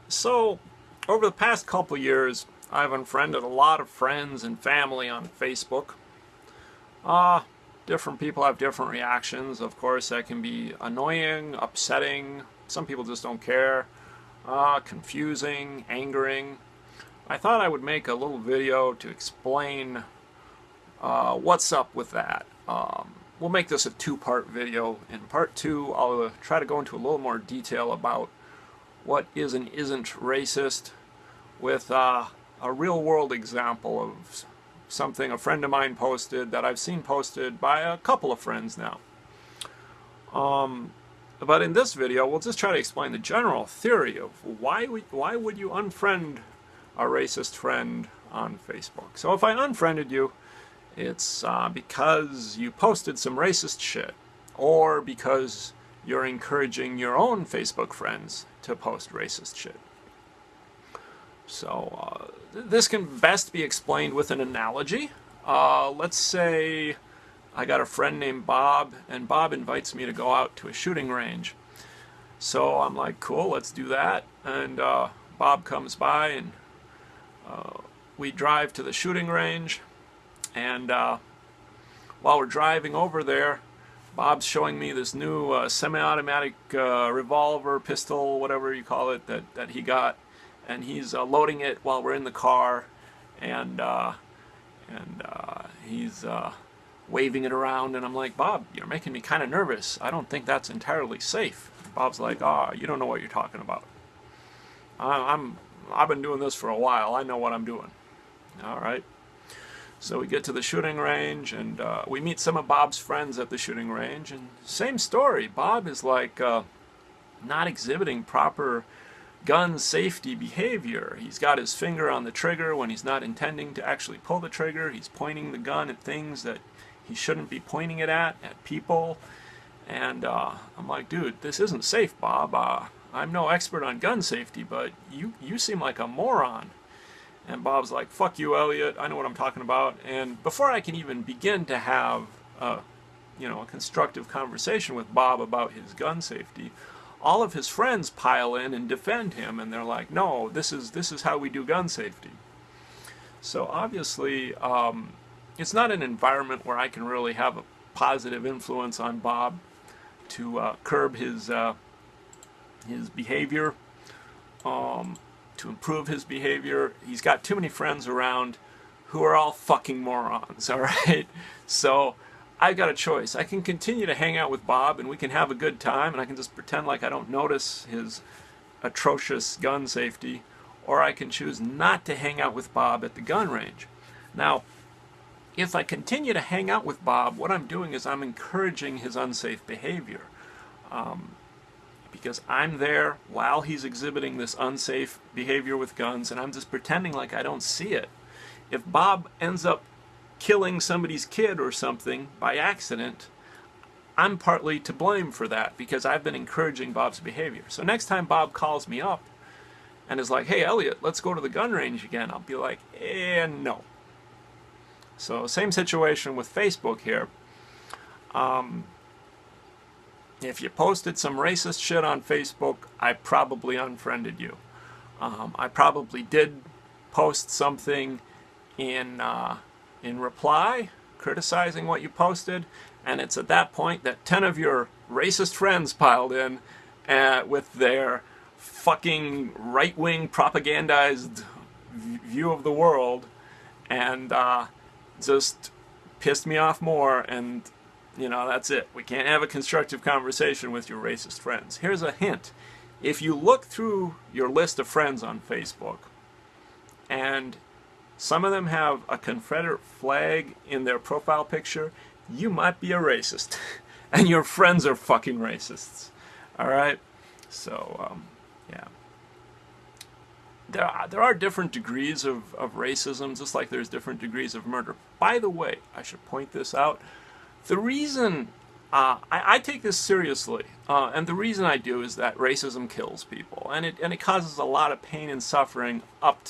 So, over the past couple years, I've unfriended a lot of friends and family on Facebook. Uh, Different people have different reactions. Of course, that can be annoying, upsetting. Some people just don't care. Confusing, angering. I thought I would make a little video to explain what's up with that. We'll make this a two-part video. In part two, I'll try to go into a little more detail about what is and isn't racist with a real-world example of something a friend of mine posted that I've seen posted by a couple of friends now. But in this video, we'll just try to explain the general theory of why would you unfriend a racist friend on Facebook. So if I unfriended you, it's because you posted some racist shit, or because you're encouraging your own Facebook friends to post racist shit. So this can best be explained with an analogy. Let's say I got a friend named Bob, and Bob invites me to go out to a shooting range. So I'm like, cool, let's do that. And Bob comes by, and we drive to the shooting range. And while we're driving over there, Bob's showing me this new semi-automatic revolver, pistol, whatever you call it, that he got. And he's loading it while we're in the car, and he's waving it around, and I'm like, Bob, you're making me kind of nervous. I don't think that's entirely safe. Bob's like, you don't know what you're talking about. I've been doing this for a while. I know what I'm doing. All right. So we get to the shooting range, and we meet some of Bob's friends at the shooting range, and same story. Bob is like not exhibiting proper gun safety behavior. He's got his finger on the trigger when he's not intending to actually pull the trigger. He's pointing the gun at things that he shouldn't be pointing it at people. And I'm like, dude, this isn't safe, Bob. I'm no expert on gun safety, but you seem like a moron. And Bob's like, fuck you, Elliot. I know what I'm talking about. And before I can even begin to have a constructive conversation with Bob about his gun safety, all of his friends pile in and defend him, and they're like, no, this is how we do gun safety. So obviously, it's not an environment where I can really have a positive influence on Bob to curb his behavior, to improve his behavior. He's got too many friends around who are all fucking morons, all right? So I've got a choice. I can continue to hang out with Bob and we can have a good time, and I can just pretend like I don't notice his atrocious gun safety, or I can choose not to hang out with Bob at the gun range. Now, if I continue to hang out with Bob, what I'm doing is I'm encouraging his unsafe behavior. Because I'm there while he's exhibiting this unsafe behavior with guns, and I'm just pretending like I don't see it. If Bob ends up killing somebody's kid or something by accident, I'm partly to blame for that because I've been encouraging Bob's behavior. So next time Bob calls me up and is like, hey Elliot, let's go to the gun range again, I'll be like, no. So same situation with Facebook here. If you posted some racist shit on Facebook, I probably unfriended you. I probably did post something in reply, criticizing what you posted, and it's at that point that 10 of your racist friends piled in with their fucking right-wing propagandized view of the world, and just pissed me off more, and that's it. We can't have a constructive conversation with your racist friends. Here's a hint. If you look through your list of friends on Facebook, and some of them have a Confederate flag in their profile picture, you might be a racist. And your friends are fucking racists. Alright? So, yeah. There are different degrees of racism, just like there's different degrees of murder. By the way, I should point this out. The reason I take this seriously, and the reason I do is that racism kills people, and it causes a lot of pain and suffering up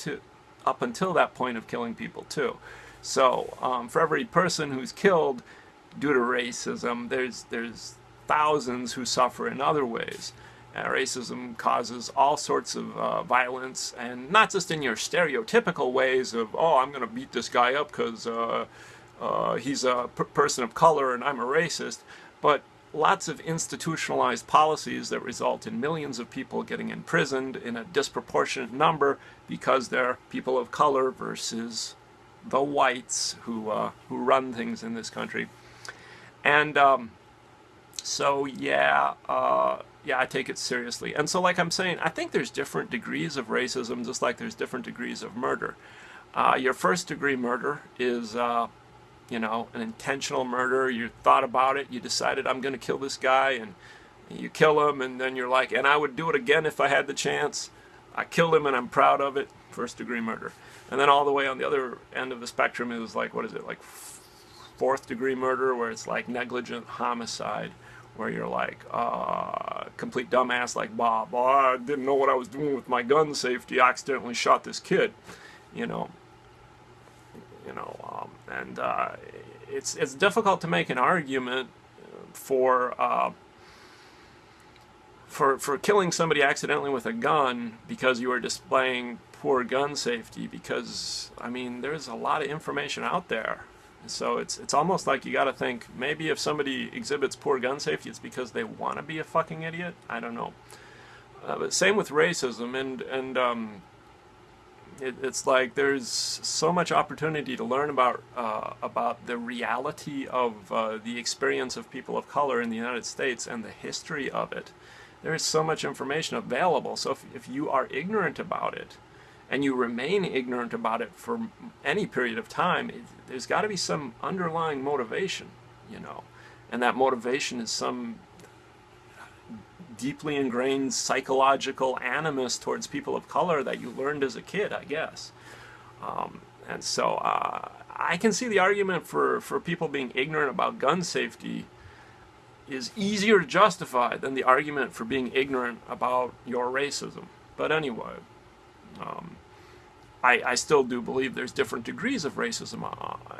until that point of killing people too. So for every person who's killed due to racism, there's thousands who suffer in other ways. Racism causes all sorts of violence, and not just in your stereotypical ways of, oh, I'm going to beat this guy up because he's a person of color and I'm a racist, but lots of institutionalized policies that result in millions of people getting imprisoned in a disproportionate number because they're people of color versus the whites who run things in this country. And so yeah, I take it seriously. And so, like I'm saying, I think there's different degrees of racism, just like there's different degrees of murder. Your first degree murder is, you know, an intentional murder. You thought about it, you decided, I'm going to kill this guy, and you kill him, and then you're like, and I would do it again if I had the chance. I killed him and I'm proud of it. First degree murder. And then all the way on the other end of the spectrum is like, what is it, like fourth degree murder, where it's like negligent homicide, where you're like complete dumbass like Bob. Oh, I didn't know what I was doing with my gun safety. I accidentally shot this kid, you know. And it's difficult to make an argument for killing somebody accidentally with a gun because you are displaying poor gun safety, because I mean there's a lot of information out there. So it's almost like you got to think, maybe if somebody exhibits poor gun safety, it's because they want to be a fucking idiot. I don't know. But same with racism, and it's like there's so much opportunity to learn about the reality of the experience of people of color in the United States and the history of it. There is so much information available. So if you are ignorant about it, and you remain ignorant about it for any period of time, there's got to be some underlying motivation, you know. And that motivation is some deeply ingrained psychological animus towards people of color that you learned as a kid, I guess. And so I can see the argument for people being ignorant about gun safety is easier to justify than the argument for being ignorant about your racism. But anyway, I still do believe there's different degrees of racism,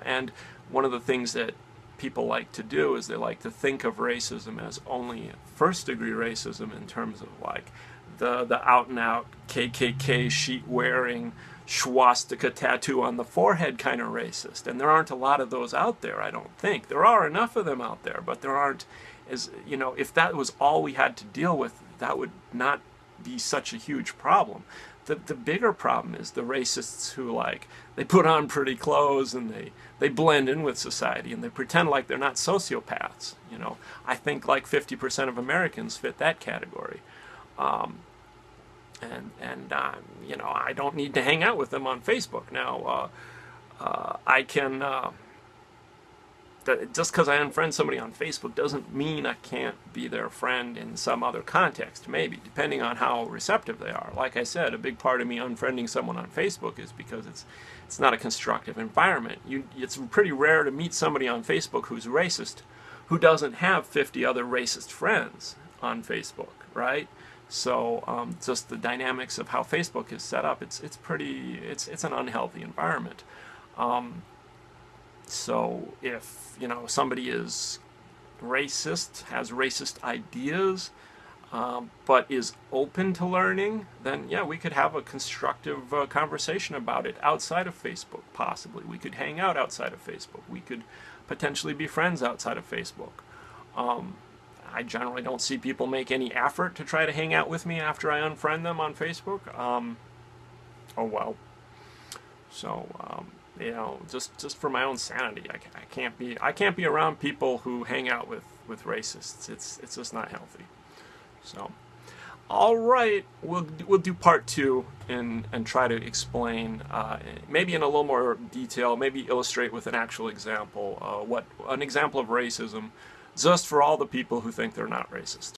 and one of the things that people like to do is they like to think of racism as only first degree racism, in terms of like the out and out KKK sheet wearing, swastika tattoo on the forehead kind of racist. And there aren't a lot of those out there, I don't think. There are enough of them out there, but there aren't, as you know, if that was all we had to deal with, that would not be such a huge problem. The bigger problem is the racists who, like, they put on pretty clothes and they blend in with society and they pretend like they're not sociopaths. You know, I think like 50% of Americans fit that category. You know, I don't need to hang out with them on Facebook. Now, I can, just because I unfriend somebody on Facebook doesn't mean I can't be their friend in some other context, maybe, depending on how receptive they are. Like I said, a big part of me unfriending someone on Facebook is because it's not a constructive environment. It's pretty rare to meet somebody on Facebook who's racist, who doesn't have 50 other racist friends on Facebook, right? So just the dynamics of how Facebook is set up, it's an unhealthy environment. So if, you know, somebody is racist, has racist ideas, but is open to learning, then yeah, we could have a constructive conversation about it outside of Facebook, possibly. We could hang out outside of Facebook. We could potentially be friends outside of Facebook. I generally don't see people make any effort to try to hang out with me after I unfriend them on Facebook. Oh well. So, you know, just for my own sanity, I can't be around people who hang out with racists. It's just not healthy. So, all right, we'll do part 2 and try to explain, maybe in a little more detail, maybe illustrate with an actual example, an example of racism, just for all the people who think they're not racist.